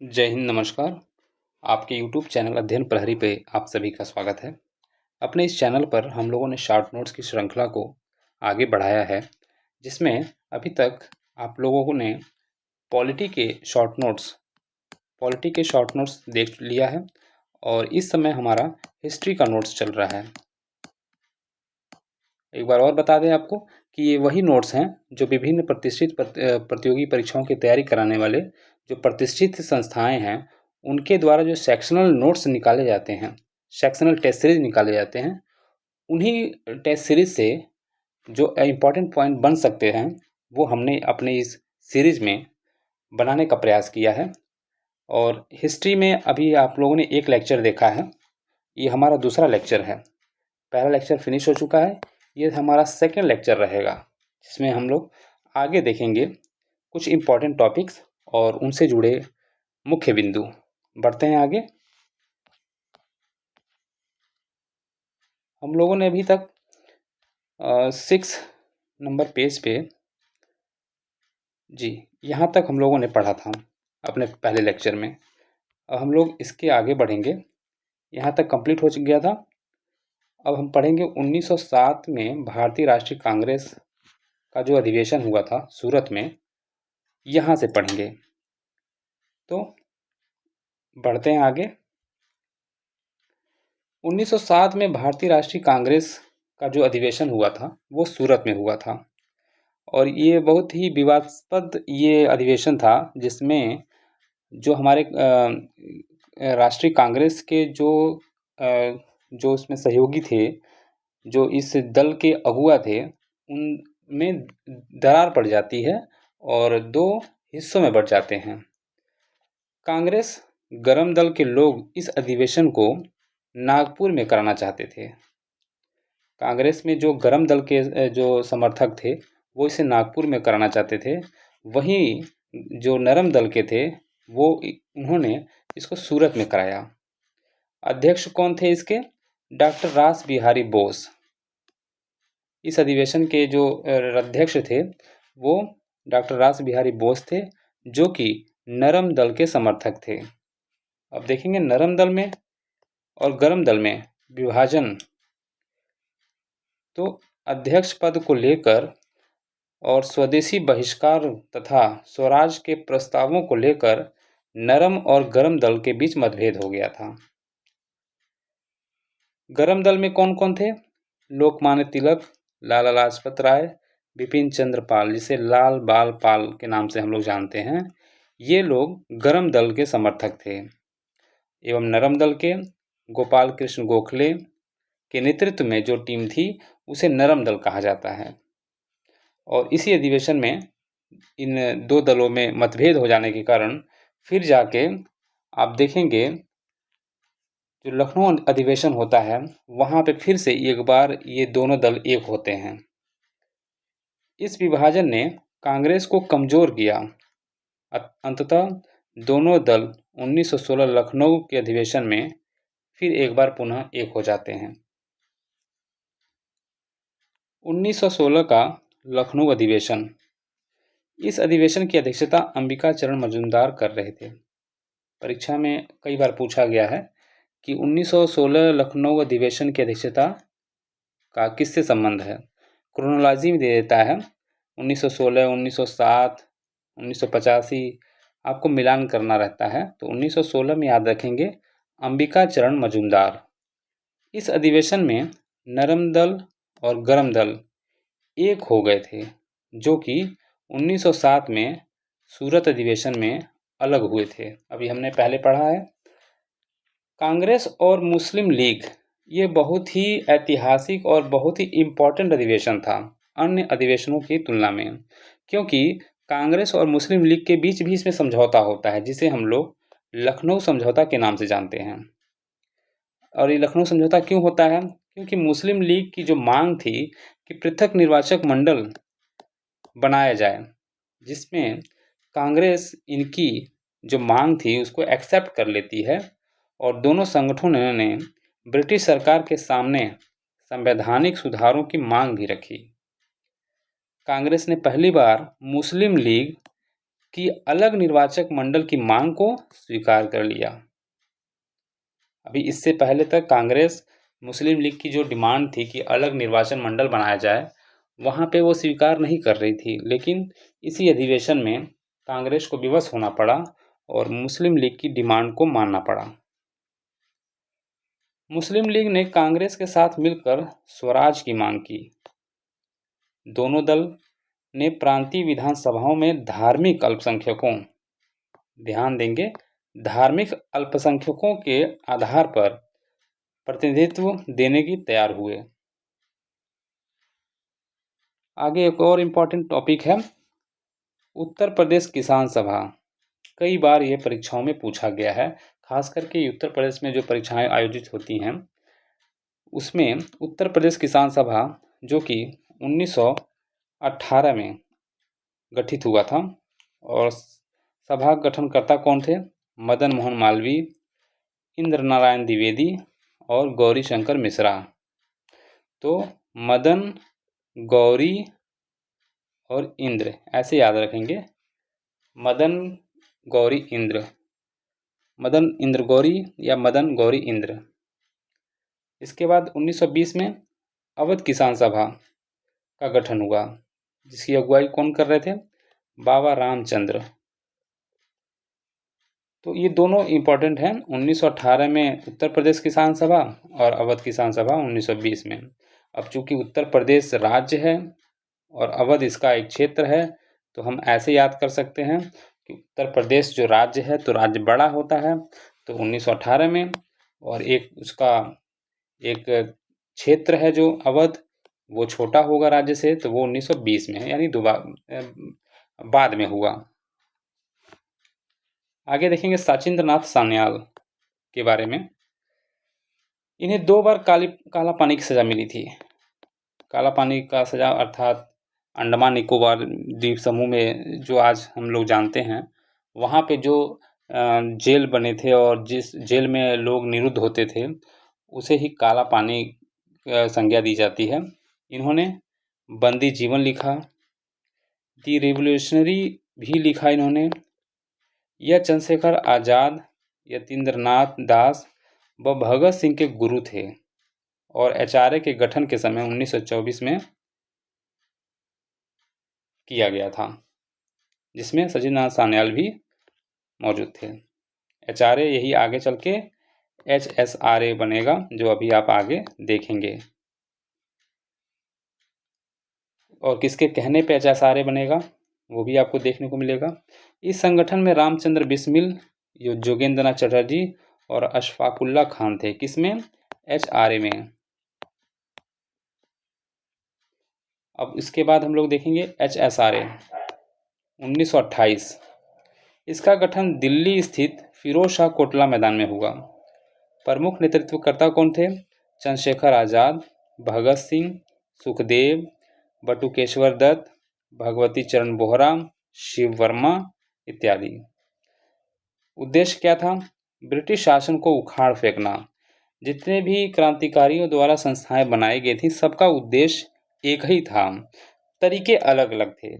जय हिंद, नमस्कार। आपके यूट्यूब चैनल अध्ययन प्रहरी पे आप सभी का स्वागत है। अपने इस चैनल पर हम लोगों ने शॉर्ट नोट्स की श्रृंखला को आगे बढ़ाया है, जिसमें अभी तक आप लोगों ने पॉलिटी के शॉर्ट नोट्स देख लिया है और इस समय हमारा हिस्ट्री का नोट्स चल रहा है। एक बार और बता दें आपको कि ये वही नोट्स हैं जो विभिन्न प्रतिष्ठित प्रतियोगी परीक्षाओं की तैयारी कराने वाले जो प्रतिष्ठित संस्थाएं हैं, उनके द्वारा जो सेक्शनल नोट्स निकाले जाते हैं, सेक्शनल टेस्ट सीरीज निकाले जाते हैं, उन्हीं टेस्ट सीरीज से जो इम्पोर्टेंट पॉइंट बन सकते हैं वो हमने अपने इस सीरीज में बनाने का प्रयास किया है। और हिस्ट्री में अभी आप लोगों ने एक लेक्चर देखा है, ये हमारा दूसरा लेक्चर है। पहला लेक्चर फिनिश हो चुका है, ये हमारा सेकेंड लेक्चर रहेगा, जिसमें हम लोग आगे देखेंगे कुछ इम्पॉर्टेंट टॉपिक्स और उनसे जुड़े मुख्य बिंदु। बढ़ते हैं आगे। हम लोगों ने अभी तक 6 नंबर पेज पे जी यहाँ तक हम लोगों ने पढ़ा था अपने पहले लेक्चर में। अब हम लोग इसके आगे बढ़ेंगे, यहाँ तक कंप्लीट हो गया था। अब हम पढ़ेंगे 1907 में भारतीय राष्ट्रीय कांग्रेस का जो अधिवेशन हुआ था सूरत में, यहाँ से पढ़ेंगे। तो बढ़ते हैं आगे। 1907 में भारतीय राष्ट्रीय कांग्रेस का जो अधिवेशन हुआ था वो सूरत में हुआ था और ये बहुत ही विवादास्पद ये अधिवेशन था, जिसमें जो हमारे राष्ट्रीय कांग्रेस के जो उसमें सहयोगी थे, जो इस दल के अगुआ थे, उनमें दरार पड़ जाती है और दो हिस्सों में बढ़ जाते हैं। कांग्रेस गरम दल के लोग इस अधिवेशन को नागपुर में कराना चाहते थे। कांग्रेस में जो गरम दल के जो समर्थक थे वो इसे नागपुर में कराना चाहते थे, वहीं जो नरम दल के थे वो उन्होंने इसको सूरत में कराया। अध्यक्ष कौन थे इसके? डॉक्टर रास बिहारी बोस। इस अधिवेशन के जो अध्यक्ष थे वो डॉक्टर रास बिहारी बोस थे, जो कि नरम दल के समर्थक थे। अब देखेंगे नरम दल में और गरम दल में विभाजन। तो अध्यक्ष पद को लेकर और स्वदेशी बहिष्कार तथा स्वराज के प्रस्तावों को लेकर नरम और गरम दल के बीच मतभेद हो गया था। गरम दल में कौन कौन थे? लोकमान्य तिलक, लाला लाजपत राय, बिपिन चंद्र पाल, जिसे लाल बाल पाल के नाम से हम लोग जानते हैं, ये लोग गरम दल के समर्थक थे। एवं नरम दल के गोपाल कृष्ण गोखले के नेतृत्व में जो टीम थी उसे नरम दल कहा जाता है। और इसी अधिवेशन में इन दो दलों में मतभेद हो जाने के कारण फिर जाके आप देखेंगे जो लखनऊ अधिवेशन होता है वहाँ पे फिर से एक बार ये दोनों दल एक होते हैं। इस विभाजन ने कांग्रेस को कमजोर किया। अंततः दोनों दल 1916 लखनऊ के अधिवेशन में फिर एक बार पुनः एक हो जाते हैं। 1916 का लखनऊ अधिवेशन, इस अधिवेशन की अध्यक्षता अंबिका चरण मजूमदार कर रहे थे। परीक्षा में कई बार पूछा गया है कि 1916 लखनऊ अधिवेशन की अध्यक्षता का किससे संबंध है। क्रोनोलॉजी में दे देता है 1916, 1907, 1985, आपको मिलान करना रहता है। तो 1916 में याद रखेंगे अंबिका चरण मजूमदार। इस अधिवेशन में नरम दल और गरम दल एक हो गए थे, जो कि 1907 में सूरत अधिवेशन में अलग हुए थे। अभी हमने पहले पढ़ा है। कांग्रेस और मुस्लिम लीग, ये बहुत ही ऐतिहासिक और बहुत ही इम्पोर्टेंट अधिवेशन था अन्य अधिवेशनों की तुलना में, क्योंकि कांग्रेस और मुस्लिम लीग के बीच भी इसमें समझौता होता है, जिसे हम लोग लखनऊ समझौता के नाम से जानते हैं। और ये लखनऊ समझौता क्यों होता है? क्योंकि मुस्लिम लीग की जो मांग थी कि पृथक निर्वाचक मंडल बनाया जाए, जिसमें कांग्रेस इनकी जो मांग थी उसको एक्सेप्ट कर लेती है और दोनों संगठनों ने ब्रिटिश सरकार के सामने संवैधानिक सुधारों की मांग भी रखी। कांग्रेस ने पहली बार मुस्लिम लीग की अलग निर्वाचक मंडल की मांग को स्वीकार कर लिया। अभी इससे पहले तक कांग्रेस मुस्लिम लीग की जो डिमांड थी कि अलग निर्वाचन मंडल बनाया जाए, वहाँ पे वो स्वीकार नहीं कर रही थी, लेकिन इसी अधिवेशन में कांग्रेस को विवश होना पड़ा और मुस्लिम लीग की डिमांड को मानना पड़ा। मुस्लिम लीग ने कांग्रेस के साथ मिलकर स्वराज की मांग की। दोनों दल ने प्रांतीय विधानसभाओं में धार्मिक अल्पसंख्यकों, ध्यान देंगे, धार्मिक अल्पसंख्यकों के आधार पर प्रतिनिधित्व देने की तैयार हुए। आगे एक और इम्पोर्टेंट टॉपिक है उत्तर प्रदेश किसान सभा। कई बार ये परीक्षाओं में पूछा गया है, खास करके उत्तर प्रदेश में जो परीक्षाएं आयोजित होती हैं उसमें उत्तर प्रदेश किसान सभा, जो कि 1918 में गठित हुआ था, और सभा गठनकर्ता कौन थे? मदन मोहन मालवीय, इंद्र नारायण द्विवेदी और गौरी शंकर मिश्रा। तो मदन, गौरी और इंद्र, ऐसे याद रखेंगे, मदन गौरी इंद्र, मदन इंद्र गौरी या मदन गौरी इंद्र। इसके बाद 1920 में अवध किसान सभा का गठन हुआ, जिसकी अगुवाई कौन कर रहे थे? बाबा रामचंद्र। तो ये दोनों इम्पोर्टेंट हैं, 1918 में उत्तर प्रदेश किसान सभा और अवध किसान सभा 1920 में। अब चूंकि उत्तर प्रदेश राज्य है और अवध इसका एक क्षेत्र है, तो हम ऐसे याद कर सकते हैं कि उत्तर प्रदेश जो राज्य है तो राज्य बड़ा होता है, तो 1918 में, और एक उसका एक क्षेत्र है जो अवध, वो छोटा होगा राज्य से, तो वो 1920 में है, यानी बाद में हुआ। आगे देखेंगे सचिंद्र नाथ सान्याल के बारे में। इन्हें 2 बार काला पानी की सजा मिली थी। काला पानी का सजा अर्थात अंडमान निकोबार द्वीप समूह में जो आज हम लोग जानते हैं, वहाँ पे जो जेल बने थे और जिस जेल में लोग निरुद्ध होते थे, उसे ही काला पानी संज्ञा दी जाती है। इन्होंने बंदी जीवन लिखा, दी रिवोल्यूशनरी भी लिखा इन्होंने। यह चंद्रशेखर आज़ाद, यतीन्द्रनाथ दास व भगत सिंह के गुरु थे और एचआरए के गठन के समय 1924 में किया गया था, जिसमें सचिंद्र नाथ सान्याल भी मौजूद थे। एचआरए यही आगे चल के एचएसआरए बनेगा, जो अभी आप आगे देखेंगे। और किसके कहने पे एचएसआरए बनेगा वो भी आपको देखने को मिलेगा। इस संगठन में रामचंद्र बिस्मिल, जोगेंद्रनाथ चटर्जी और अशफाकुल्ला खान थे। किसमें? एचआरए में। अब इसके बाद हम लोग देखेंगे एचएसआरए 1928। इसका गठन दिल्ली स्थित फिरोज शाह कोटला मैदान में हुआ। प्रमुख नेतृत्वकर्ता कौन थे? चंद्रशेखर आज़ाद, भगत सिंह, सुखदेव, बटुकेश्वर दत्त, भगवती चरण बोहरा, शिव वर्मा इत्यादि। उद्देश्य क्या था? ब्रिटिश शासन को उखाड़ फेंकना। जितने भी क्रांतिकारियों द्वारा संस्थाएं बनाई गई थी, सबका उद्देश्य एक ही था, तरीके अलग अलग थे।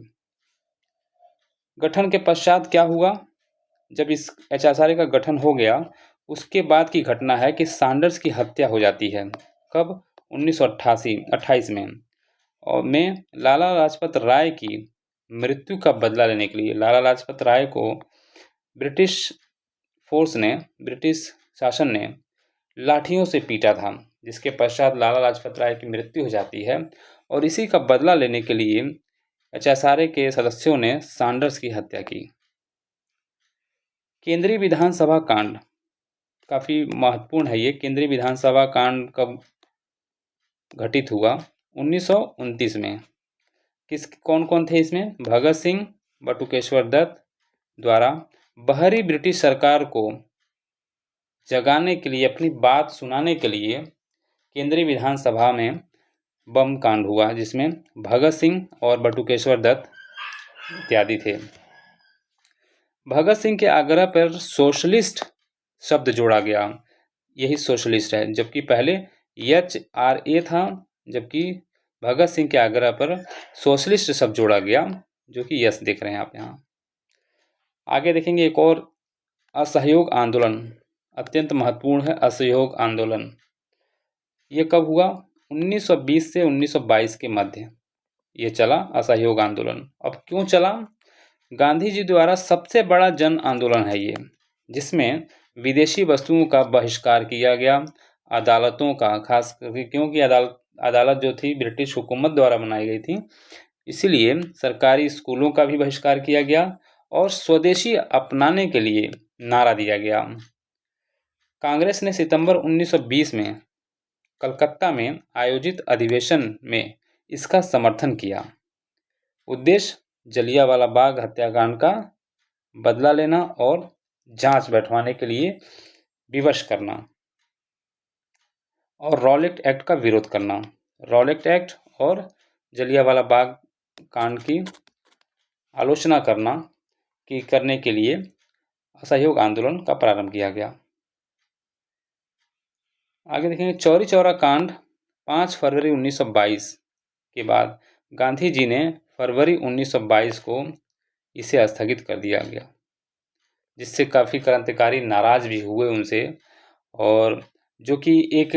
गठन के पश्चात क्या हुआ? जब इस एचएसआरए का गठन हो गया, उसके बाद की घटना है कि सैंडर्स की हत्या हो जाती है। कब? 1928 में। और में लाला लाजपत राय की मृत्यु का बदला लेने के लिए लाला लाजपत राय को ब्रिटिश फोर्स ने, ब्रिटिश शासन ने लाठियों से पीटा था, जिसके पश्चात लाला लाजपत राय की मृत्यु हो जाती है। और इसी का बदला लेने के लिए एचएसआरए के सदस्यों ने सैंडर्स की हत्या की। केंद्रीय विधानसभा कांड काफ़ी महत्वपूर्ण है। ये केंद्रीय विधानसभा कांड कब घटित हुआ? 1929 में। कौन कौन थे इसमें? भगत सिंह, बटुकेश्वर दत्त द्वारा बाहरी ब्रिटिश सरकार को जगाने के लिए, अपनी बात सुनाने के लिए केंद्रीय विधानसभा में बम कांड हुआ, जिसमें भगत सिंह और बटुकेश्वर दत्त इत्यादि थे। भगत सिंह के आग्रह पर सोशलिस्ट शब्द जोड़ा गया, यही सोशलिस्ट है, जबकि पहले एचआरए था, जबकि भगत सिंह के आग्रह पर सोशलिस्ट शब्द जोड़ा गया, जो कि यस देख रहे हैं आप यहाँ। आगे देखेंगे एक और असहयोग आंदोलन, अत्यंत महत्वपूर्ण है असहयोग आंदोलन। ये कब हुआ? 1920 से 1922 के मध्य ये चला असहयोग आंदोलन। अब क्यों चला? गांधी जी द्वारा सबसे बड़ा जन आंदोलन है ये, जिसमें विदेशी वस्तुओं का बहिष्कार किया गया, अदालतों का, खास करके क्योंकि अदालत जो थी ब्रिटिश हुकूमत द्वारा बनाई गई थी, इसीलिए सरकारी स्कूलों का भी बहिष्कार किया गया और स्वदेशी अपनाने के लिए नारा दिया गया। कांग्रेस ने सितंबर 1920 में कलकत्ता में आयोजित अधिवेशन में इसका समर्थन किया। उद्देश्य जलियांवाला बाग हत्याकांड का बदला लेना और जांच बैठवाने के लिए विवश करना और रॉलेट एक्ट का विरोध करना। रॉलेट एक्ट और जलियांवाला बाग कांड की आलोचना करने के लिए असहयोग आंदोलन का प्रारंभ किया गया। आगे देखेंगे चौरी चौरा कांड 5 फरवरी 1922 के बाद गांधी जी ने फरवरी 1922 को इसे स्थगित कर दिया गया, जिससे काफ़ी क्रांतिकारी नाराज भी हुए उनसे, और जो कि एक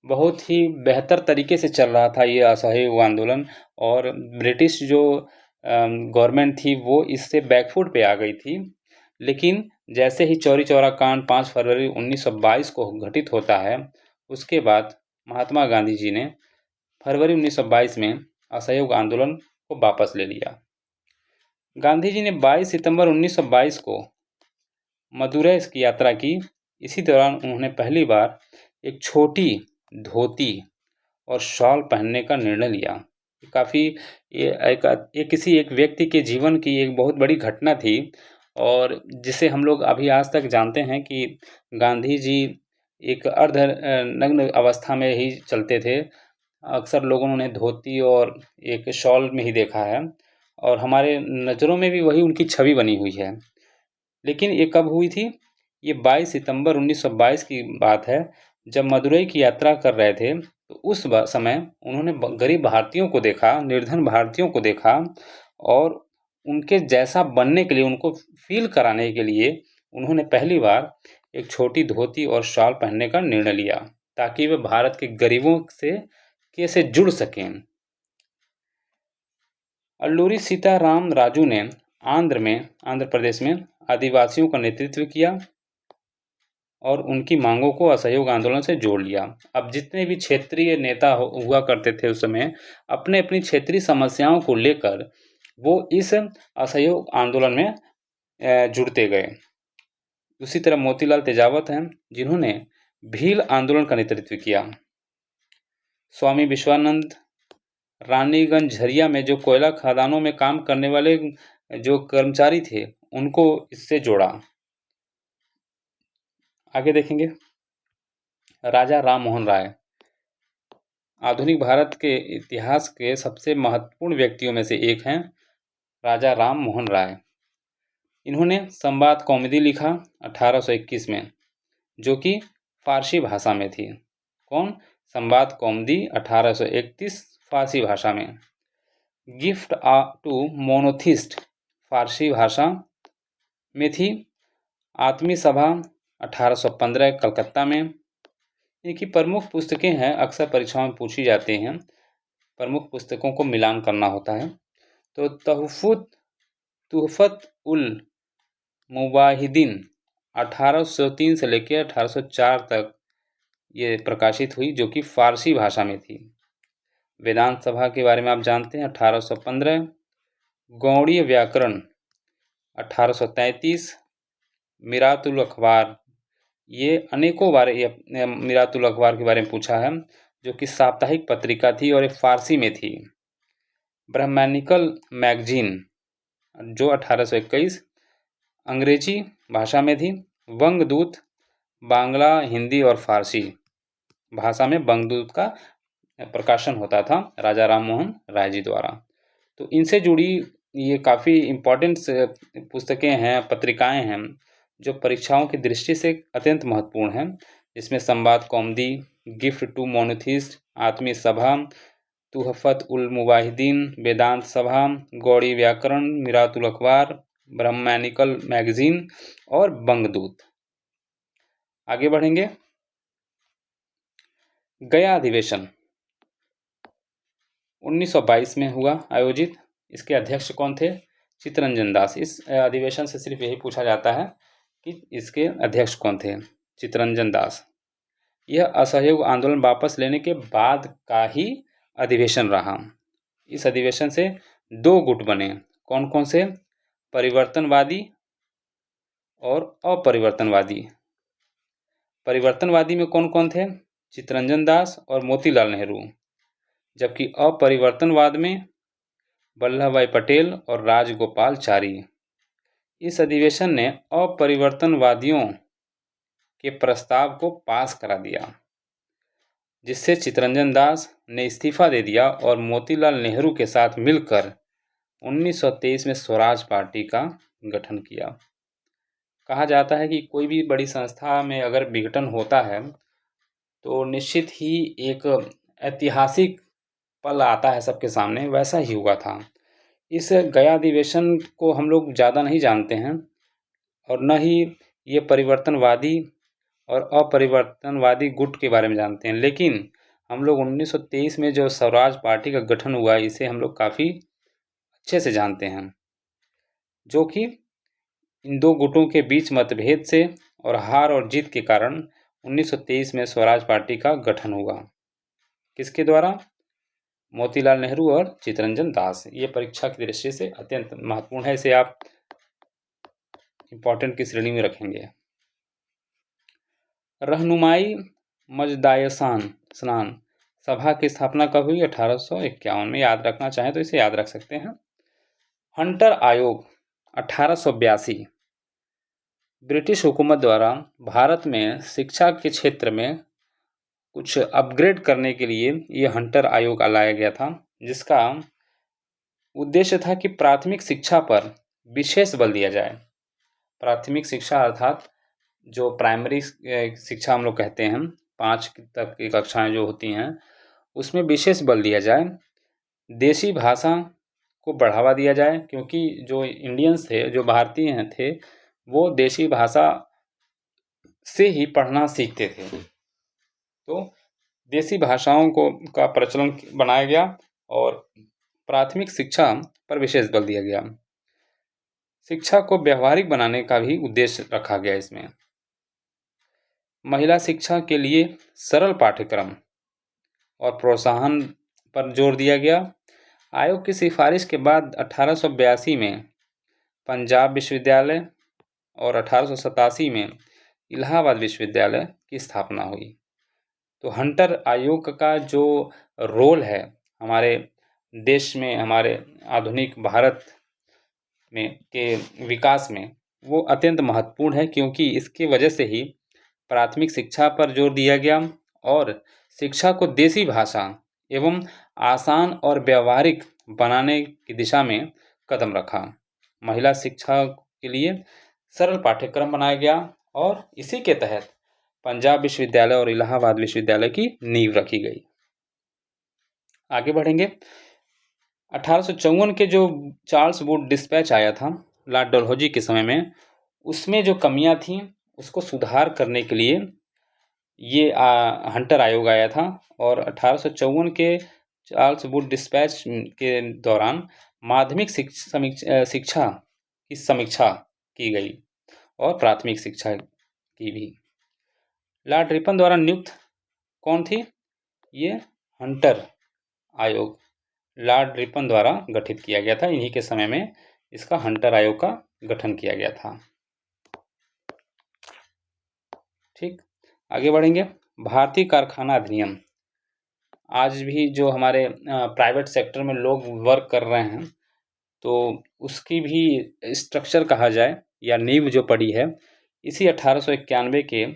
बहुत ही बेहतर तरीके से चल रहा था ये असहयोग आंदोलन, और ब्रिटिश जो गवर्नमेंट थी वो इससे बैकफुट पे आ गई थी। लेकिन जैसे ही चौरी चौरा कांड 5 फरवरी 1922 को घटित होता है, उसके बाद महात्मा गांधी जी ने फरवरी 1922 में असहयोग आंदोलन को वापस ले लिया। गांधी जी ने 22 सितंबर 1922 को मदुरै की यात्रा की। इसी दौरान उन्होंने पहली बार एक छोटी धोती और शॉल पहनने का निर्णय लिया। काफ़ी ये किसी एक व्यक्ति के जीवन की एक बहुत बड़ी घटना थी, और जिसे हम लोग अभी आज तक जानते हैं कि गांधी जी एक अर्ध नग्न अवस्था में ही चलते थे। अक्सर लोगों ने उन्हें धोती और एक शॉल में ही देखा है, और हमारे नज़रों में भी वही उनकी छवि बनी हुई है। लेकिन ये कब हुई थी? ये 22 सितंबर 1922 की बात है, जब मदुरै की यात्रा कर रहे थे। तो उस समय उन्होंने गरीब भारतीयों को देखा, निर्धन भारतीयों को देखा, और उनके जैसा बनने के लिए, उनको फील कराने के लिए उन्होंने पहली बार एक छोटी धोती और शॉल पहनने का निर्णय लिया, ताकि वे भारत के गरीबों से कैसे जुड़ सकें। अल्लूरी सीताराम राजू ने आंध्र प्रदेश में आदिवासियों का नेतृत्व किया और उनकी मांगों को असहयोग आंदोलन से जोड़ लिया। अब जितने भी क्षेत्रीय नेता हुआ करते थे उस समय, अपने अपनी क्षेत्रीय समस्याओं को लेकर वो इस असहयोग आंदोलन में जुड़ते गए। उसी तरह मोतीलाल तेजावत हैं, जिन्होंने भील आंदोलन का नेतृत्व किया। स्वामी विश्वानंद रानीगंज झरिया में जो कोयला खदानों में काम करने वाले जो कर्मचारी थे, उनको इससे जोड़ा। आगे देखेंगे राजा राम मोहन राय, आधुनिक भारत के इतिहास के सबसे महत्वपूर्ण व्यक्तियों में से एक हैं राजा राम मोहन राय। इन्होंने संवाद कौमुदी लिखा 1821 में, जो कि फारसी भाषा में थी। कौन? संवाद कौमुदी 1831 फारसी भाषा में। गिफ्ट टू मोनोथिस्ट फारसी भाषा में थी। आत्मी सभा 1815 कलकत्ता में। इनकी प्रमुख पुस्तकें हैं, अक्सर परीक्षाओं में पूछी जाती हैं, प्रमुख पुस्तकों को मिलान करना होता है। तो तुहफत उल मुवाहिदीन 1803 से लेकर 1804 तक ये प्रकाशित हुई, जो कि फारसी भाषा में थी। वेदांत सभा के बारे में आप जानते हैं 1815। गौड़ीय व्याकरण 1833। मिरातुल अखबार, ये अनेकों बार मिरातुल अखबार के बारे में पूछा है, जो कि साप्ताहिक पत्रिका थी और एक फारसी में थी। ब्रह्मैनिकल मैगजीन जो 1821 अंग्रेजी भाषा में थी। वंगदूत बांग्ला, हिंदी और फारसी भाषा में वंगदूत का प्रकाशन होता था राजा राम मोहन राय जी द्वारा। तो इनसे जुड़ी ये काफ़ी इम्पोर्टेंट पुस्तकें हैं, पत्रिकाएं हैं, जो परीक्षाओं की दृष्टि से अत्यंत महत्वपूर्ण हैं। इसमें संवाद कौमुदी, गिफ्ट टू मोनोथिस्ट, आत्मी सभा, तुहफत उल मुवाहिदीन, वेदांत सभा, गौड़ी व्याकरण, मिरातुल अखबार, ब्रह्मैनिकल मैगजीन और बंगदूत। आगे बढ़ेंगे। गया अधिवेशन 1922 में हुआ आयोजित। इसके अध्यक्ष कौन थे? चित्तरंजन दास। इस अधिवेशन से सिर्फ यही पूछा जाता है कि इसके अध्यक्ष कौन थे? चित्तरंजन दास। यह असहयोग आंदोलन वापस लेने के बाद का ही अधिवेशन रहा। इस अधिवेशन से दो गुट बने। कौन कौन से? परिवर्तनवादी और अपरिवर्तनवादी। परिवर्तनवादी में कौन कौन थे? चित्तरंजन दास और मोतीलाल नेहरू। जबकि अपरिवर्तनवाद में वल्लभ भाई पटेल और राजगोपालचारी। इस अधिवेशन ने अपरिवर्तनवादियों के प्रस्ताव को पास करा दिया, जिससे चित्तरंजन दास ने इस्तीफा दे दिया और मोतीलाल नेहरू के साथ मिलकर 1923 में स्वराज पार्टी का गठन किया। कहा जाता है कि कोई भी बड़ी संस्था में अगर विघटन होता है तो निश्चित ही एक ऐतिहासिक पल आता है सबके सामने। वैसा ही हुआ था। इस गया अधिवेशन को हम लोग ज़्यादा नहीं जानते हैं और न ही ये परिवर्तनवादी और अपरिवर्तनवादी गुट के बारे में जानते हैं, लेकिन हम लोग 1923 में जो स्वराज पार्टी का गठन हुआ इसे हम लोग काफ़ी अच्छे से जानते हैं, जो कि इन दो गुटों के बीच मतभेद से और हार और जीत के कारण 1923 में स्वराज पार्टी का गठन हुआ। किसके द्वारा? मोतीलाल नेहरू और चित्तरंजन दास। ये परीक्षा की दृष्टि से अत्यंत महत्वपूर्ण है। इसे आप इम्पोर्टेंट की श्रेणी में रखेंगे। रहनुमाई मजदायसान स्नान सभा की स्थापना कब हुई? 1851 में। याद रखना चाहें तो इसे याद रख सकते हैं। हंटर आयोग 1882 ब्रिटिश हुकूमत द्वारा भारत में शिक्षा के क्षेत्र में कुछ अपग्रेड करने के लिए ये हंटर आयोग लाया गया था, जिसका उद्देश्य था कि प्राथमिक शिक्षा पर विशेष बल दिया जाए। प्राथमिक शिक्षा अर्थात जो प्राइमरी शिक्षा हम लोग कहते हैं, 5 तक की कक्षाएं जो होती हैं, उसमें विशेष बल दिया जाए। देशी भाषा को बढ़ावा दिया जाए, क्योंकि जो इंडियंस थे, जो भारतीय थे, वो देशी भाषा से ही पढ़ना सीखते थे। तो देशी भाषाओं को का प्रचलन बनाया गया और प्राथमिक शिक्षा पर विशेष बल दिया गया। शिक्षा को व्यवहारिक बनाने का भी उद्देश्य रखा गया इसमें। महिला शिक्षा के लिए सरल पाठ्यक्रम और प्रोत्साहन पर जोर दिया गया। आयोग की सिफारिश के बाद 1882 में पंजाब विश्वविद्यालय और 1887 में इलाहाबाद विश्वविद्यालय की स्थापना हुई। तो हंटर आयोग का जो रोल है हमारे देश में, हमारे आधुनिक भारत में के विकास में, वो अत्यंत महत्वपूर्ण है, क्योंकि इसकी वजह से ही प्राथमिक शिक्षा पर जोर दिया गया और शिक्षा को देसी भाषा एवं आसान और व्यवहारिक बनाने की दिशा में कदम रखा। महिला शिक्षा के लिए सरल पाठ्यक्रम बनाया गया और इसी के तहत पंजाब विश्वविद्यालय और इलाहाबाद विश्वविद्यालय की नींव रखी गई। आगे बढ़ेंगे। 1854 के जो चार्ल्स वुड डिस्पैच आया था लॉर्ड डलहौजी के समय में, उसमें जो कमियां थीं उसको सुधार करने के लिए ये हंटर आयोग आया था और 1854 के चार्ल्स वुड डिस्पैच के दौरान माध्यमिक शिक्षा की समीक्षा की गई और प्राथमिक शिक्षा की भी। लॉर्ड रिपन द्वारा नियुक्त कौन थी? ये हंटर आयोग लॉर्ड रिपन द्वारा गठित किया गया था। इन्हीं के समय में इसका हंटर आयोग का गठन किया गया था। ठीक, आगे बढ़ेंगे। भारतीय कारखाना अधिनियम। आज भी जो हमारे प्राइवेट सेक्टर में लोग वर्क कर रहे हैं, तो उसकी भी स्ट्रक्चर कहा जाए या नींव जो पड़ी है, इसी 1891 के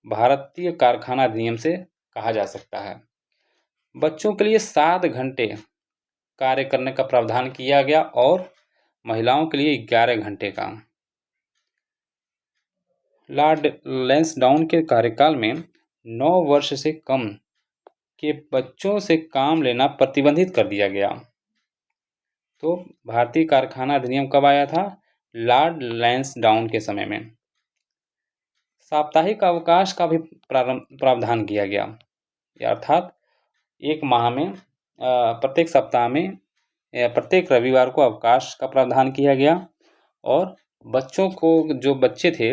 भारतीय कारखाना अधिनियम से कहा जा सकता है। बच्चों के लिए 7 घंटे कार्य करने का प्रावधान किया गया और महिलाओं के लिए 11 घंटे का। लॉर्ड लैंसडाउन के कार्यकाल में 9 वर्ष से कम के बच्चों से काम लेना प्रतिबंधित कर दिया गया। तो भारतीय कारखाना अधिनियम कब आया था? लॉर्ड लैंसडाउन के समय में। साप्ताहिक अवकाश का भी प्रावधान किया गया, अर्थात एक माह में प्रत्येक सप्ताह में प्रत्येक रविवार को अवकाश का प्रावधान किया गया। और बच्चों को, जो बच्चे थे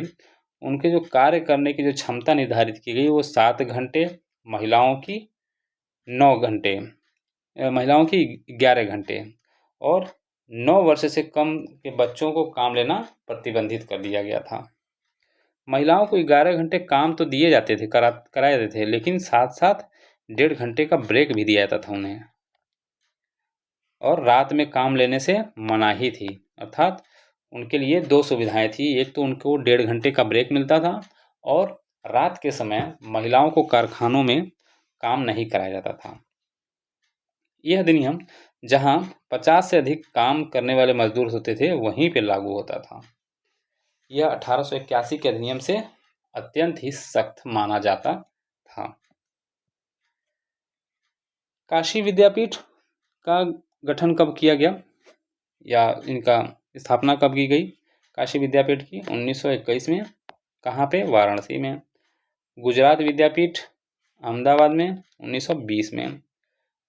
उनके जो कार्य करने की जो क्षमता निर्धारित की गई वो 7 घंटे, महिलाओं की 9 घंटे, महिलाओं की 11 घंटे और 9 वर्ष से कम के बच्चों को काम लेना प्रतिबंधित कर दिया गया था। महिलाओं को 11 घंटे काम तो दिए जाते थे, कराए जाते थे, लेकिन साथ साथ 1.5 घंटे का ब्रेक भी दिया जाता था उन्हें। और रात में काम लेने से मनाही थी, अर्थात उनके लिए 2 सुविधाएं थी। एक तो उनको 1.5 घंटे का ब्रेक मिलता था और रात के समय महिलाओं को कारखानों में काम नहीं कराया जाता था। यह अधिनियम जहां 50 से अधिक काम करने वाले मजदूर होते थे वहीं पे लागू होता था। यह 1881 के अधिनियम से अत्यंत ही सख्त माना जाता था। काशी विद्यापीठ का गठन कब किया गया या इनका स्थापना कब की गई? काशी विद्यापीठ की 1921 में। कहाँ पे? वाराणसी में। गुजरात विद्यापीठ अहमदाबाद में 1920 में।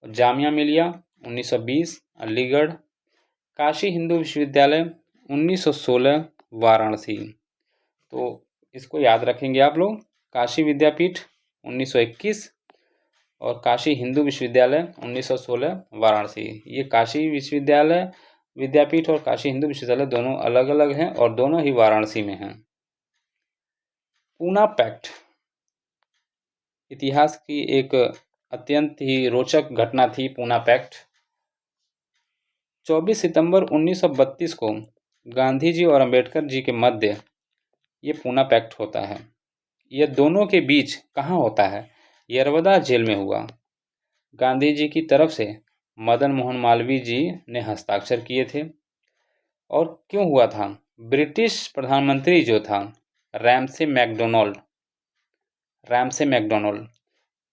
जामिया मिलिया 1920 अलीगढ़। काशी हिंदू विश्वविद्यालय 1916 वाराणसी। तो इसको याद रखेंगे आप लोग, काशी विद्यापीठ 1921 और काशी हिंदू विश्वविद्यालय 1916 वाराणसी। ये काशी विद्यापीठ और काशी हिंदू विश्वविद्यालय दोनों अलग अलग हैं और दोनों ही वाराणसी में हैं। पूना पैक्ट इतिहास की एक अत्यंत ही रोचक घटना थी। पूना पैक्ट 24 सितंबर 1932 को गांधी जी और अंबेडकर जी के मध्य ये पूना पैक्ट होता है। यह दोनों के बीच कहाँ होता है? यरवदा जेल में हुआ। गांधी जी की तरफ से मदन मोहन मालवीय जी ने हस्ताक्षर किए थे। और क्यों हुआ था? ब्रिटिश प्रधानमंत्री जो था रैमसे मैकडोनाल्ड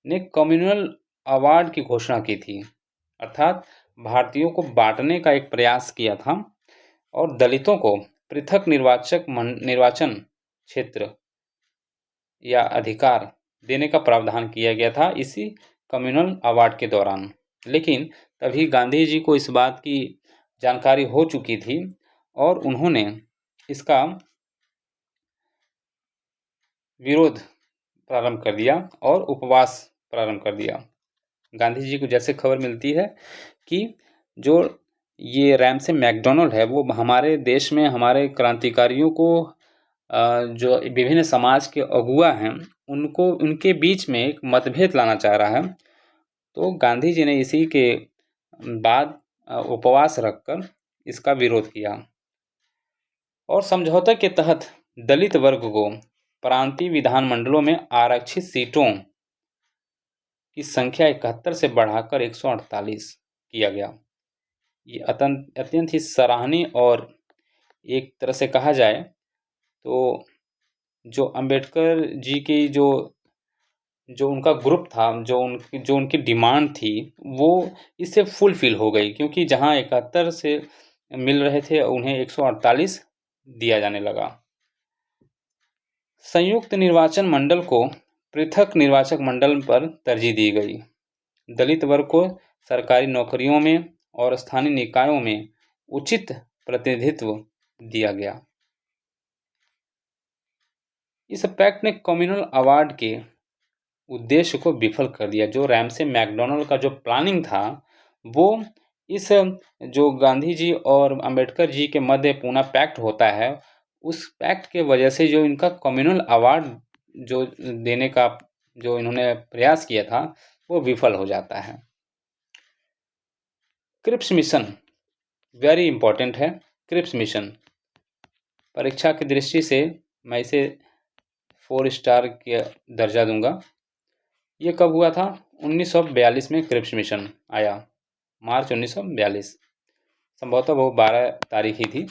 ने कम्युनल अवार्ड की घोषणा की थी, अर्थात भारतीयों को बांटने का एक प्रयास किया था और दलितों को पृथक निर्वाचन क्षेत्र या अधिकार देने का प्रावधान किया गया था इसी कम्युनल अवार्ड के दौरान। लेकिन तभी गांधी जी को इस बात की जानकारी हो चुकी थी और उन्होंने इसका विरोध प्रारंभ कर दिया और उपवास प्रारंभ कर दिया। गांधी जी को जैसे खबर मिलती है कि जो ये रैमसे मैकडोनाल्ड है वो हमारे देश में हमारे क्रांतिकारियों को जो विभिन्न समाज के अगुआ हैं उनको उनके बीच में एक मतभेद लाना चाह रहा है, तो गांधी जी ने इसी के बाद उपवास रखकर इसका विरोध किया। और समझौते के तहत दलित वर्ग को प्रांतीय विधानमंडलों में आरक्षित सीटों की संख्या 71 से बढ़ाकर 148 किया गया। ये अत्यंत ही सराहनीय और एक तरह से कहा जाए तो जो अंबेडकर जी की जो उनका ग्रुप था, जो उनकी डिमांड थी वो इससे फुलफिल हो गई, क्योंकि जहां 71 से मिल रहे थे उन्हें 148 दिया जाने लगा। संयुक्त निर्वाचन मंडल को पृथक निर्वाचक मंडल पर तरजीह दी गई। दलित वर्ग को सरकारी नौकरियों में और स्थानीय निकायों में उचित प्रतिनिधित्व दिया गया। इस पैक्ट ने कम्युनल अवार्ड के उद्देश्य को विफल कर दिया। जो रैमसे मैकडोनाल्ड का जो प्लानिंग था वो इस जो गांधी जी और अंबेडकर जी के मध्य पूना पैक्ट होता है उस पैक्ट के वजह से जो इनका कम्युनल अवार्ड जो देने का जो इन्होंने प्रयास किया था वो विफल हो जाता है। क्रिप्स मिशन वेरी इंपॉर्टेंट है। क्रिप्स मिशन परीक्षा की दृष्टि से मैं इसे 4 स्टार के दर्जा दूंगा। ये कब हुआ था? 1942 में क्रिप्स मिशन आया, मार्च 1942, संभवतः वो 12 तारीख ही थी।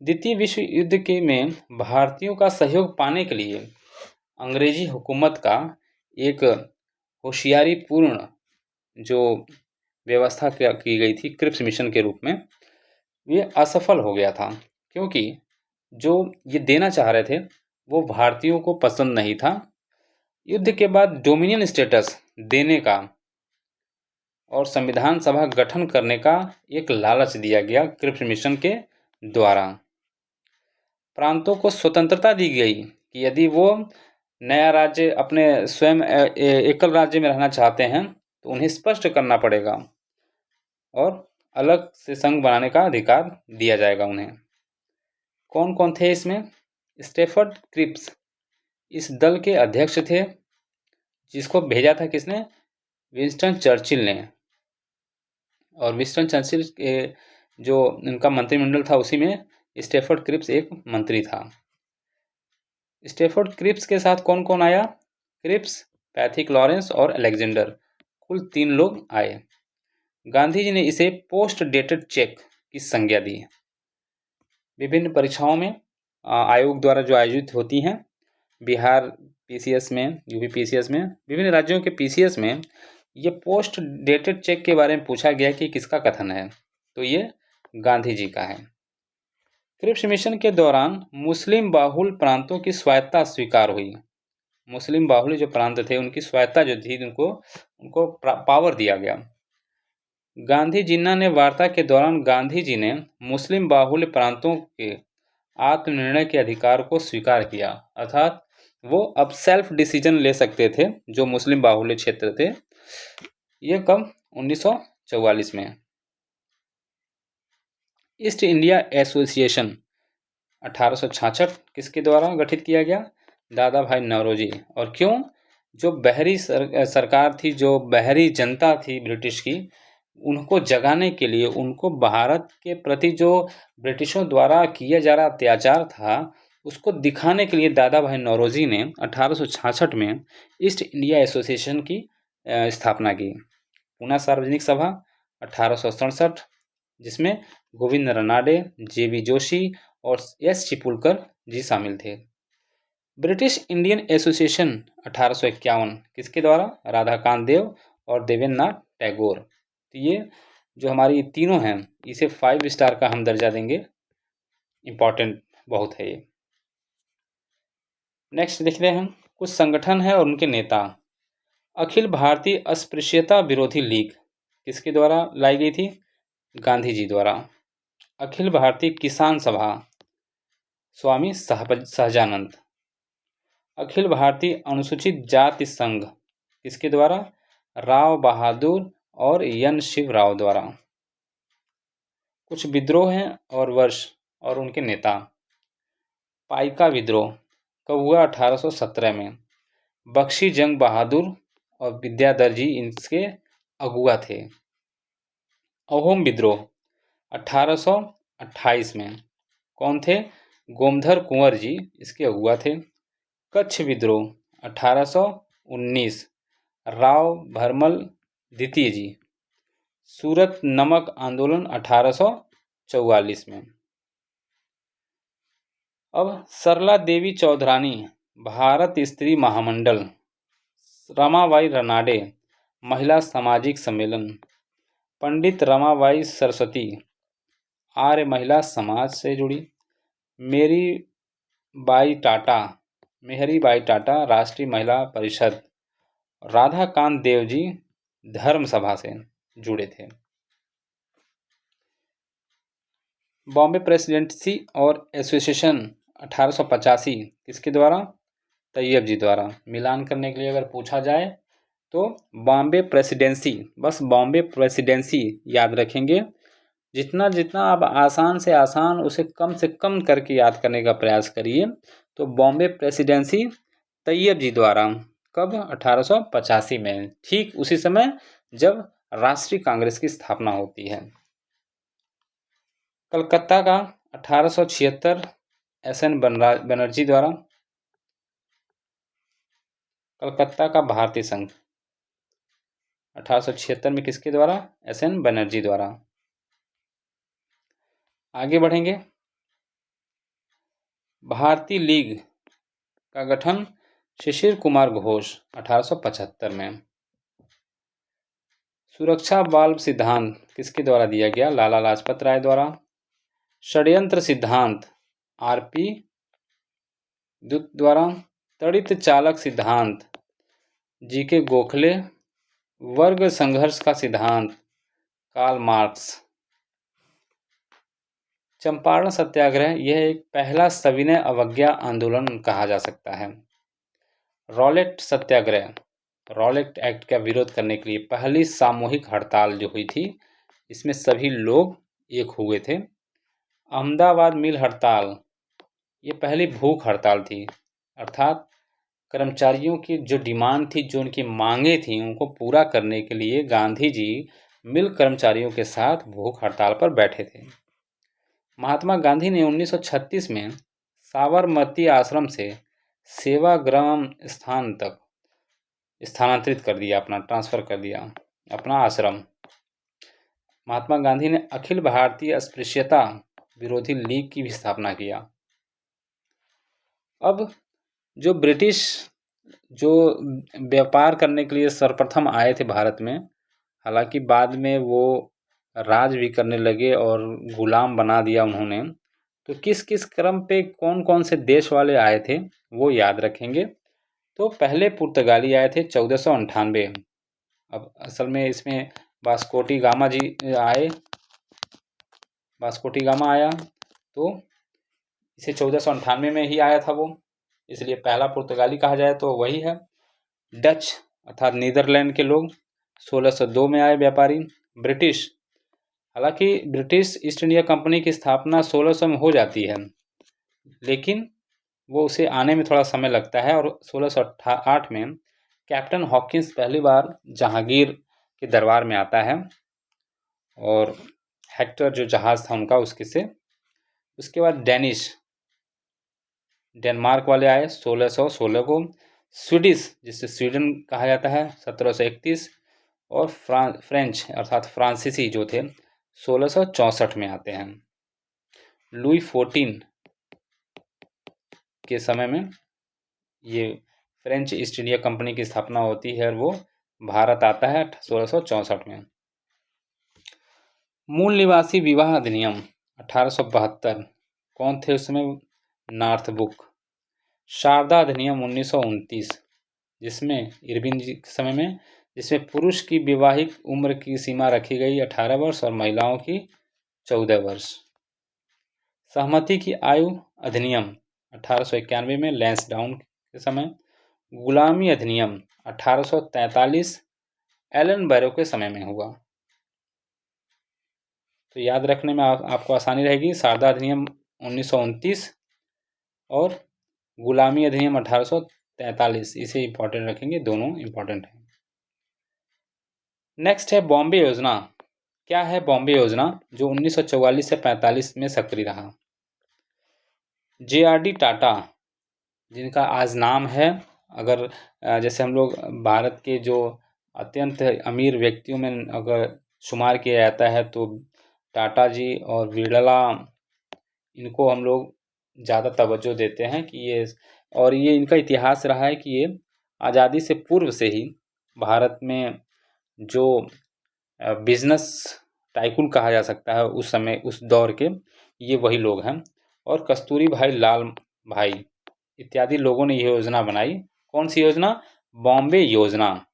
द्वितीय विश्व युद्ध के में भारतीयों का सहयोग पाने के लिए अंग्रेजी हुकूमत का एक होशियारी पूर्ण जो व्यवस्था की गई थी क्रिप्स मिशन के रूप में, ये असफल हो गया था। क्योंकि जो ये देना चाह रहे थे वो भारतीयों को पसंद नहीं था। युद्ध के बाद डोमिनियन स्टेटस देने का और संविधान सभा गठन करने का एक लालच दिया गया क्रिप्स मिशन के द्वारा। प्रांतों को स्वतंत्रता दी गई कि यदि वो नया राज्य अपने स्वयं एकल राज्य में रहना चाहते हैं तो उन्हें स्पष्ट करना पड़ेगा और अलग से संघ बनाने का अधिकार दिया जाएगा उन्हें। कौन कौन थे इसमें? स्टेफर्ड क्रिप्स इस दल के अध्यक्ष थे, जिसको भेजा था किसने? विंस्टन चर्चिल ने। और विंस्टन चर्चिल के जो उनका मंत्रिमंडल था उसी में स्टेफर्ड क्रिप्स एक मंत्री था। स्टेफर्ड क्रिप्स के साथ कौन कौन आया? क्रिप्स, पैथिक लॉरेंस और अलेक्जेंडर, कुल 3 लोग आए। गांधी जी ने इसे पोस्ट डेटेड चेक की संज्ञा दी। विभिन्न परीक्षाओं में आयोग द्वारा जो आयोजित होती हैं, बिहार पीसीएस में, यूपी पीसीएस में, विभिन्न राज्यों के पीसीएस में ये पोस्ट डेटेड चेक के बारे में पूछा गया कि किसका कथन है, तो ये गांधी जी का है। क्रिप्स मिशन के दौरान मुस्लिम बाहुल प्रांतों की स्वायत्ता स्वीकार हुई। मुस्लिम बाहुल जो प्रांत थे उनकी स्वायत्ता जो थी उनको पावर दिया गया। गांधी जिन्ना ने वार्ता के दौरान गांधी जी ने मुस्लिम बाहुल्य प्रांतों के आत्मनिर्णय के अधिकार को स्वीकार किया, अर्थात वो अब सेल्फ डिसीजन ले सकते थे जो मुस्लिम बाहुल्य क्षेत्र थे। ये कब? 1944 में। ईस्ट इंडिया एसोसिएशन 1866 किसके द्वारा गठित किया गया? दादा भाई नौरोजी। और क्यों? जो बहरी सरकार थी, जो बहरी जनता थी ब्रिटिश की, उनको जगाने के लिए, उनको भारत के प्रति जो ब्रिटिशों द्वारा किया जा रहा अत्याचार था उसको दिखाने के लिए दादा भाई नौरोजी ने 1866 में ईस्ट इंडिया एसोसिएशन की स्थापना की। पूना सार्वजनिक सभा 1867, जिसमें गोविंद रनाडे, जेबी जोशी और एस चिपुलकर जी शामिल थे। ब्रिटिश इंडियन एसोसिएशन 1851 किसके द्वारा? राधाकांत देव और देवेंद्र नाथ टैगोर। तो ये जो हमारी तीनों हैं इसे 5 स्टार का हम दर्जा देंगे, इम्पॉर्टेंट बहुत है ये। नेक्स्ट देख रहे हैं हम कुछ संगठन है और उनके नेता। अखिल भारतीय अस्पृश्यता विरोधी लीग किसके द्वारा लाई गई थी? गांधी जी द्वारा। अखिल भारतीय किसान सभा स्वामी सहजानंद। अखिल भारतीय अनुसूचित जाति संघ किसके द्वारा? राव बहादुर और एन शिव राव द्वारा। कुछ विद्रोह हैं और वर्ष और उनके नेता। पाइका विद्रोह कब हुआ? 1817 में। बख्शी जंग बहादुर और विद्याधर जी इनके अगुआ थे। अहोम विद्रोह 1828 में। कौन थे? गोमधर कुंवर जी इसके अगुआ थे। कच्छ विद्रोह 1819, राव भरमल द्वितीय जी। सूरत नमक आंदोलन 1844 में। अब सरला देवी चौधरानी भारत स्त्री महामंडल, रमाबाई रनाडे महिला सामाजिक सम्मेलन, पंडित रमाबाई सरस्वती आर्य महिला समाज से जुड़ी, मेहरी बाई टाटा राष्ट्रीय महिला परिषद, राधाकांत देव जी धर्म सभा से जुड़े थे। बॉम्बे प्रेसिडेंसी और एसोसिएशन 1885 किसके द्वारा? तैयब जी द्वारा। मिलान करने के लिए अगर पूछा जाए तो बॉम्बे प्रेसिडेंसी, बस बॉम्बे प्रेसिडेंसी याद रखेंगे। जितना जितना आप आसान से आसान उसे कम से कम करके याद करने का प्रयास करिए। तो बॉम्बे प्रेसिडेंसी तैयब जी द्वारा कब? 1885 में, ठीक उसी समय जब राष्ट्रीय कांग्रेस की स्थापना होती है। कलकत्ता का 1876 एस.एन. बनर्जी द्वारा। कलकत्ता का भारतीय संघ 1876 में किसके द्वारा? एस.एन. बनर्जी द्वारा। आगे बढ़ेंगे। भारतीय लीग का गठन शिशिर कुमार घोष 1875 में। सुरक्षा बाल्ब सिद्धांत किसके द्वारा दिया गया? लाला लाजपत राय द्वारा। षड्यंत्र सिद्धांत आरपी दुत्त द्वारा। तड़ित चालक सिद्धांत जीके गोखले। वर्ग संघर्ष का सिद्धांत कार्ल मार्क्स। चंपारण सत्याग्रह यह एक पहला सविनय अवज्ञा आंदोलन कहा जा सकता है। रॉलेट सत्याग्रह रॉलेट एक्ट का विरोध करने के लिए पहली सामूहिक हड़ताल जो हुई थी, इसमें सभी लोग एक हुए थे। अहमदाबाद मिल हड़ताल ये पहली भूख हड़ताल थी, अर्थात कर्मचारियों की जो डिमांड थी, जो उनकी मांगे थी, उनको पूरा करने के लिए गांधी जी मिल कर्मचारियों के साथ भूख हड़ताल पर बैठे थे। महात्मा गांधी ने 1936 में साबरमती आश्रम से सेवाग्राम स्थान तक स्थानांतरित कर दिया, अपना ट्रांसफर कर दिया अपना आश्रम। महात्मा गांधी ने अखिल भारतीय अस्पृश्यता विरोधी लीग की भी स्थापना किया। अब जो ब्रिटिश जो व्यापार करने के लिए सर्वप्रथम आए थे भारत में, हालांकि बाद में वो राज भी करने लगे और गुलाम बना दिया उन्होंने, तो किस किस क्रम पे कौन कौन से देश वाले आए थे वो याद रखेंगे। तो पहले पुर्तगाली आए थे 1498। अब असल में इसमें वास्कोटी गामा जी आए, वास्कोटी गामा आया, तो इसे 1498 में ही आया था वो, इसलिए पहला पुर्तगाली कहा जाए तो वही है। डच अर्थात नीदरलैंड के लोग 1602 में आए व्यापारी। ब्रिटिश, हालांकि ब्रिटिश ईस्ट इंडिया कंपनी की स्थापना 1600 में हो जाती है, लेकिन वो उसे आने में थोड़ा समय लगता है, और 1608 में कैप्टन हॉकिंस पहली बार जहांगीर के दरबार में आता है, और हेक्टर जो जहाज था उनका उसके से। उसके बाद डेनमार्क वाले आए 1616 को। स्वीडिश जिसे स्वीडन कहा जाता है 1731, और फ्रेंच अर्थात फ्रांसीसी जो थे 1664 में आते हैं। लुई 14 के समय में ये फ्रेंच ईस्ट इंडिया कंपनी की स्थापना होती है, और वो भारत आता है 1664 में। मूल निवासी विवाह अधिनियम 1872, कौन थे उसमें? नॉर्थब्रुक। शारदा अधिनियम 1929, जिसमें इरविन जी के समय में, जिसमें पुरुष की विवाहिक उम्र की सीमा रखी गई 18 वर्ष और महिलाओं की 14 वर्ष। सहमति की आयु अधिनियम 1891 में लैंसडाउन के समय। गुलामी अधिनियम 1843 एलन बैरो के समय में हुआ। तो याद रखने में आपको आसानी रहेगी। शारदा अधिनियम 1929 और गुलामी अधिनियम 1843, इसे इंपॉर्टेंट रखेंगे, दोनों इंपॉर्टेंट हैं। नेक्स्ट है बॉम्बे योजना। क्या है बॉम्बे योजना, जो 1944 से 45 में सक्रिय रहा? JRD टाटा, जिनका आज नाम है, अगर जैसे हम लोग भारत के जो अत्यंत अमीर व्यक्तियों में अगर शुमार किया जाता है, तो टाटा जी और बिरला, इनको हम लोग ज़्यादा तवज्जो देते हैं कि ये इनका इतिहास रहा है कि ये आज़ादी से पूर्व से ही भारत में जो बिजनेस टाइकून कहा जा सकता है उस समय, उस दौर के, ये वही लोग हैं। और कस्तूरी भाई, लाल भाई इत्यादि लोगों ने यह योजना बनाई। कौन सी योजना? बॉम्बे योजना।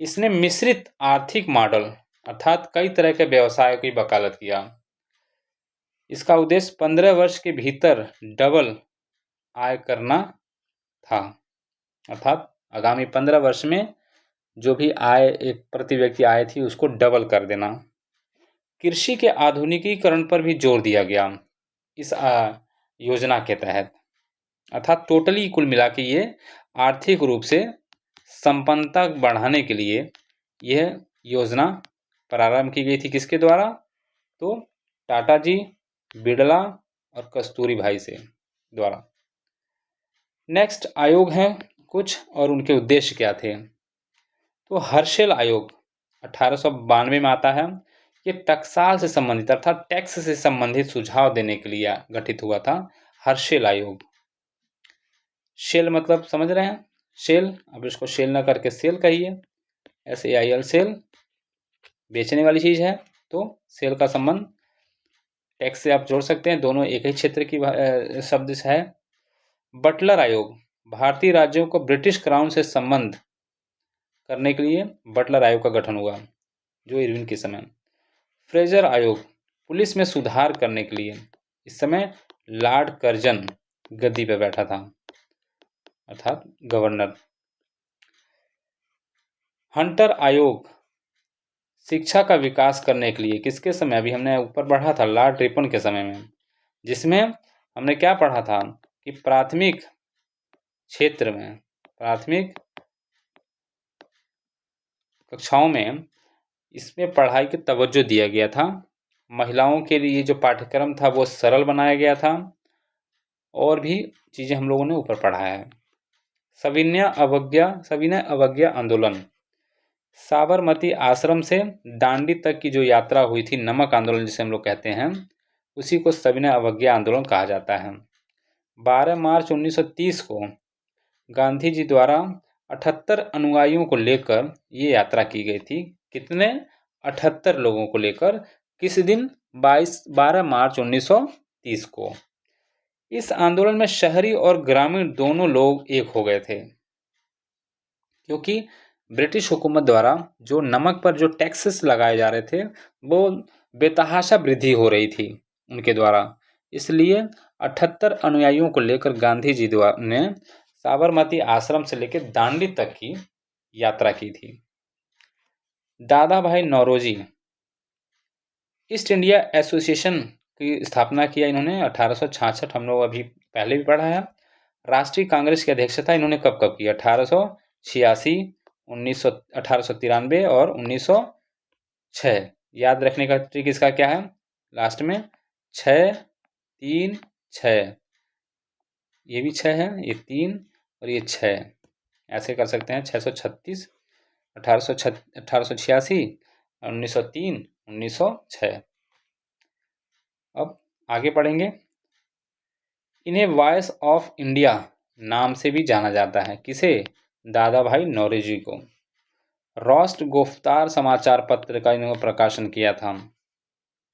इसने मिश्रित आर्थिक मॉडल अर्थात कई तरह के व्यवसाय की वकालत किया। इसका उद्देश्य 15 वर्ष के भीतर डबल आय करना था, अर्थात आगामी 15 वर्ष में जो भी आय एक प्रति व्यक्ति आय थी उसको डबल कर देना। कृषि के आधुनिकीकरण पर भी जोर दिया गया इस योजना के तहत, अर्थात टोटली कुल मिला के ये आर्थिक रूप से संपन्नता बढ़ाने के लिए यह योजना प्रारंभ की गई थी। किसके द्वारा? तो टाटा जी, बिड़ला और कस्तूरी भाई से द्वारा। नेक्स्ट आयोग हैं कुछ, और उनके उद्देश्य क्या थे? तो हर्षेल आयोग 1892 में आता है। ये टकसाल से संबंधित अर्थात टैक्स से संबंधित सुझाव देने के लिए गठित हुआ था हर्षेल आयोग। शेल मतलब समझ रहे हैं? शेल, अब इसको शेल ना करके सेल कहिए, SAIL, सेल, बेचने वाली चीज है, तो सेल का संबंध टैक्स से आप जोड़ सकते हैं, दोनों एक ही क्षेत्र की शब्द है। बटलर आयोग, भारतीय राज्यों को ब्रिटिश क्राउन से संबंध करने के लिए बटलर आयोग का गठन हुआ, जो इरविन के समय। फ्रेजर आयोग, पुलिस में सुधार करने के लिए। इस समय लॉर्ड कर्जन गद्दी पर बैठा था, अर्थात गवर्नर। हंटर आयोग, शिक्षा का विकास करने के लिए। किसके समय? अभी हमने ऊपर पढ़ा था लॉर्ड रिपन के समय में, जिसमें हमने क्या पढ़ा था कि प्राथमिक क्षेत्र में, प्राथमिक कक्षाओं में इसमें पढ़ाई की तवज्जो दिया गया था। महिलाओं के लिए जो पाठ्यक्रम था वो सरल बनाया गया था, और भी चीज़ें हम लोगों ने ऊपर पढ़ा है। सविनय अवज्ञा आंदोलन, साबरमती आश्रम से दांडी तक की जो यात्रा हुई थी, नमक आंदोलन जिसे हम लोग कहते हैं, उसी को सविनय अवज्ञा आंदोलन कहा जाता है। 12 मार्च 1930 को गांधी जी द्वारा 78 अनुयायियों को लेकर ये यात्रा की गई थी। कितने? 78 लोगों को लेकर। किस दिन? 12 मार्च 1930 को। इस आंदोलन में शहरी और ग्रामीण दोनों लोग एक हो गए थे, क्योंकि ब्रिटिश हुकूमत द्वारा जो नमक पर जो टैक्सेस लगाए जा रहे थे वो बेतहाशा वृद्धि हो रही थी उनके द्वारा। इसलिए 78 अनुयायियों को लेकर गांधी जी ने साबरमती आश्रम से लेकर दांडी तक की यात्रा की थी। दादा भाई नौरोजी, ईस्ट इंडिया एसोसिएशन की स्थापना किया इन्होंने 1866, हम लोग अभी पहले भी पढ़ा है। राष्ट्रीय कांग्रेस की अध्यक्षता इन्होंने कब कब की? 1886, 1893 और 1906। याद रखने का ट्रिक इसका क्या है? लास्ट में 6, 3, 6, ये भी 6 है, ये 3 और ये 6, ऐसे कर सकते हैं। 636, 1886, 1903, 1906। अब आगे पढ़ेंगे। इन्हें वॉइस ऑफ इंडिया नाम से भी जाना जाता है। किसे? दादा भाई नौरोजी को। राष्ट्र गुफ्तार समाचार पत्र का इन्होंने प्रकाशन किया था।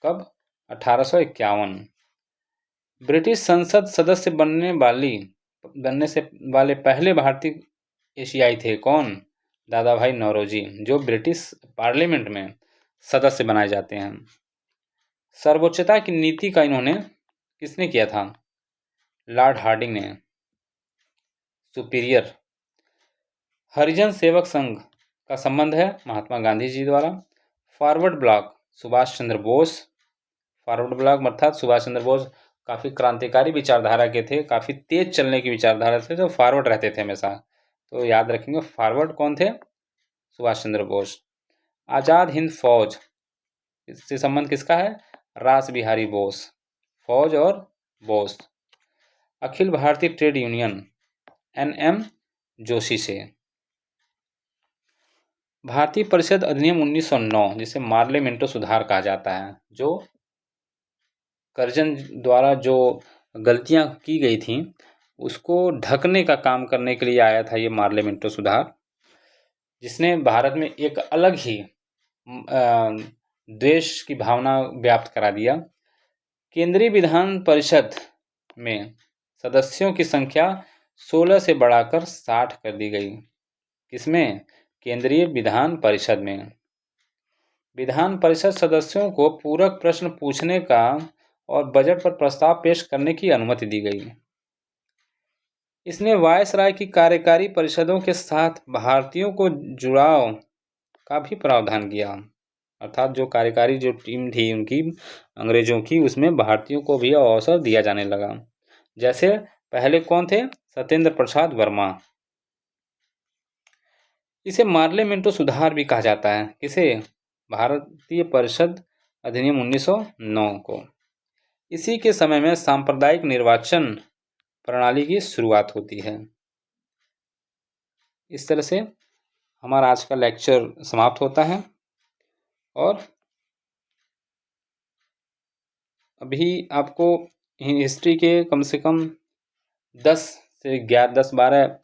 कब? 1851। ब्रिटिश संसद सदस्य बनने से वाले पहले भारतीय एशियाई थे। कौन? दादा भाई नौरोजी, जो ब्रिटिश पार्लियामेंट में सदस्य बनाए जाते हैं। सर्वोच्चता की नीति का इन्होंने किसने किया था? लॉर्ड हार्डिंग ने। सुपीरियर। हरिजन सेवक संघ का संबंध है महात्मा गांधी जी द्वारा। Forward block, Subhash Chandra Bose. Forward block अर्थात सुभाष चंद्र बोस काफ़ी क्रांतिकारी विचारधारा के थे, काफ़ी तेज चलने की विचारधारा थे, जो फॉरवर्ड रहते थे हमेशा। तो याद रखेंगे, फॉरवर्ड कौन थे? सुभाष चंद्र बोस। आज़ाद हिंद फौज, इससे संबंध किसका है? रास बिहारी बोस। फौज और Bose. Akhil Bharatiya trade union, NM Joshi से। भारतीय परिषद अधिनियम 1909, जिसे मार्ले मिंटो सुधार कहा जाता है, जो कर्जन द्वारा जो गलतियां की गई थी उसको ढकने का काम करने के लिए आया था ये मार्ले मिंटो सुधार, जिसने भारत में एक अलग ही द्वेष की भावना व्याप्त करा दिया। केंद्रीय विधान परिषद में सदस्यों की संख्या 16 से बढ़ाकर 60 कर दी गई। किसमें? केंद्रीय विधान परिषद में। विधान परिषद सदस्यों को पूरक प्रश्न पूछने का और बजट पर प्रस्ताव पेश करने की अनुमति दी गई। इसने वायसराय की कार्यकारी परिषदों के साथ भारतीयों को जुड़ाव का भी प्रावधान किया, अर्थात जो कार्यकारी जो टीम थी उनकी अंग्रेजों की, उसमें भारतीयों को भी अवसर दिया जाने लगा। जैसे पहले कौन थे? सत्येंद्र प्रसाद वर्मा। इसे मार्ले मिंटो सुधार भी कहा जाता है। किसे? भारतीय परिषद अधिनियम 1909 को। इसी के समय में सांप्रदायिक निर्वाचन प्रणाली की शुरुआत होती है। इस तरह से हमारा आज का लेक्चर समाप्त होता है, और अभी आपको हिस्ट्री के कम से कम 10 से 12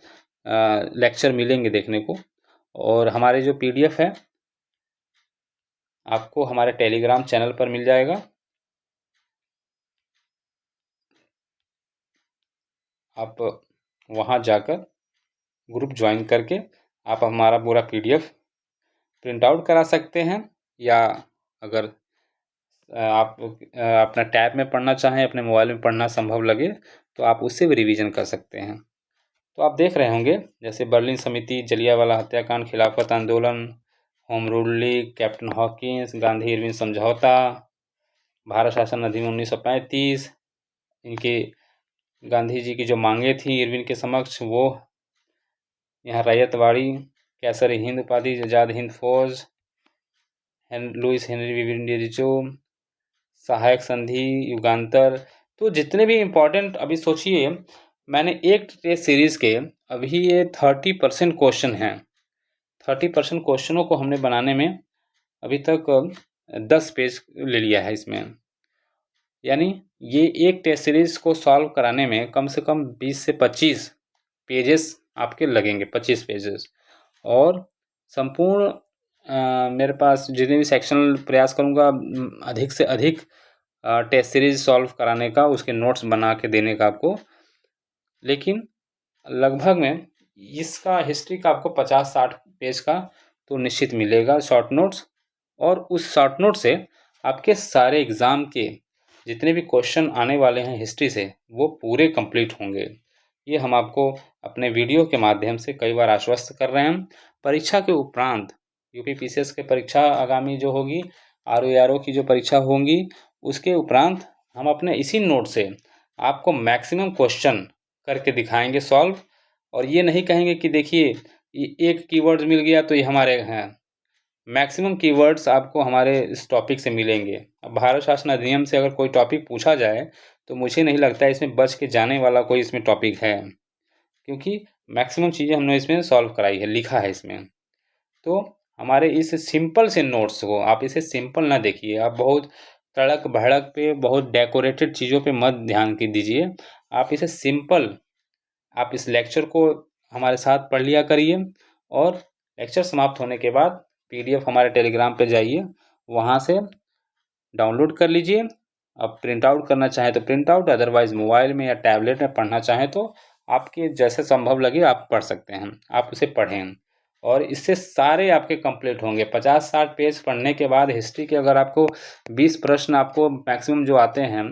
लेक्चर मिलेंगे देखने को, और हमारे जो PDF है आपको हमारे टेलीग्राम चैनल पर मिल जाएगा। आप वहाँ जाकर ग्रुप ज्वाइन करके आप हमारा पूरा PDF प्रिंट आउट करा सकते हैं, या अगर आप अपना टैब में पढ़ना चाहें, अपने मोबाइल में पढ़ना संभव लगे, तो आप उससे भी रिवीजन कर सकते हैं। तो आप देख रहे होंगे जैसे बर्लिन समिति, जलियांवाला हत्याकांड, खिलाफत आंदोलन, home rule league, captain Hawkins, Gandhi Irwin समझौता, भारत शासन अधिनियम 1935, इनके गांधी जी की जो मांगे थी इरविन के समक्ष, वो यहाँ रैयतवाड़ी, कैसर हिंद उपाधि, आज़ाद हिंद फौज, लुइस हेनरी विंडीरिजो, सहायक संधि, युगांतर। तो जितने भी इम्पोर्टेंट, अभी सोचिए मैंने एक टेस्ट सीरीज़ के अभी ये 30% क्वेश्चन हैं। 30% क्वेश्चनों को हमने बनाने में अभी तक 10 पेज ले लिया है इसमें। यानी ये एक टेस्ट सीरीज़ को सॉल्व कराने में कम से कम 20 से 25 पेजेस आपके लगेंगे, 25 पेजेस। और संपूर्ण मेरे पास जितने भी सेक्शनल प्रयास करूँगा अधिक से अधिक टेस्ट सीरीज सॉल्व कराने का, उसके नोट्स बना के देने का आपको। लेकिन लगभग में इसका हिस्ट्री का आपको 50-60 पेज का तो निश्चित मिलेगा शॉर्ट नोट्स, और उस शॉर्ट नोट से आपके सारे एग्ज़ाम के जितने भी क्वेश्चन आने वाले हैं हिस्ट्री से, वो पूरे कंप्लीट होंगे। ये हम आपको अपने वीडियो के माध्यम से कई बार आश्वस्त कर रहे हैं। परीक्षा के उपरांत यूपी PCS की परीक्षा आगामी जो होगी, RO की जो परीक्षा होंगी, उसके उपरांत हम अपने इसी नोट से आपको मैक्सिमम क्वेश्चन करके दिखाएंगे सॉल्व। और ये नहीं कहेंगे कि देखिए ये एक कीवर्ड्स मिल गया तो ये हमारे हैं। मैक्सिमम कीवर्ड्स आपको हमारे इस टॉपिक से मिलेंगे। अब भारत शासन अधिनियम से अगर कोई टॉपिक पूछा जाए तो मुझे नहीं लगता इसमें बच के जाने वाला कोई इसमें टॉपिक है, क्योंकि मैक्सिमम चीज़ें हमने इसमें सॉल्व कराई है, लिखा है इसमें। तो हमारे इस सिंपल से नोट्स को आप इसे सिंपल ना देखिए, आप बहुत तड़क भड़क पे, बहुत डेकोरेटेड चीज़ों पे मत ध्यान दीजिए। आप इसे सिंपल, आप इस लेक्चर को हमारे साथ पढ़ लिया करिए, और लेक्चर समाप्त होने के बाद PDF हमारे टेलीग्राम पे जाइए, वहाँ से डाउनलोड कर लीजिए। आप प्रिंट आउट करना चाहें तो प्रिंट आउट, अदरवाइज़ मोबाइल में या टैबलेट में पढ़ना चाहें तो आपके जैसे संभव लगे आप पढ़ सकते हैं, आप उसे पढ़ें। और इससे सारे आपके कंप्लीट होंगे। 50-60 पेज पढ़ने के बाद हिस्ट्री के अगर आपको 20 प्रश्न आपको मैक्सिमम जो आते हैं,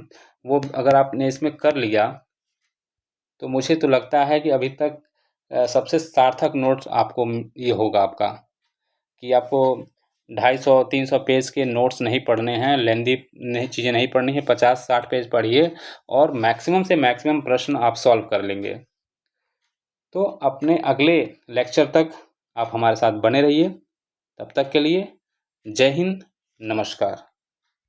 वो अगर आपने इसमें कर लिया, तो मुझे तो लगता है कि अभी तक सबसे सार्थक नोट्स आपको ये होगा आपका, कि आपको 250-300 पेज के नोट्स नहीं पढ़ने हैं, लेंदी नहीं चीज़ें नहीं पढ़नी है। 50-60 पेज पढ़िए और मैक्सिमम से मैक्सिमम प्रश्न आप सॉल्व कर लेंगे। तो अपने अगले लेक्चर तक आप हमारे साथ बने रहिए। तब तक के लिए जय हिंद, नमस्कार।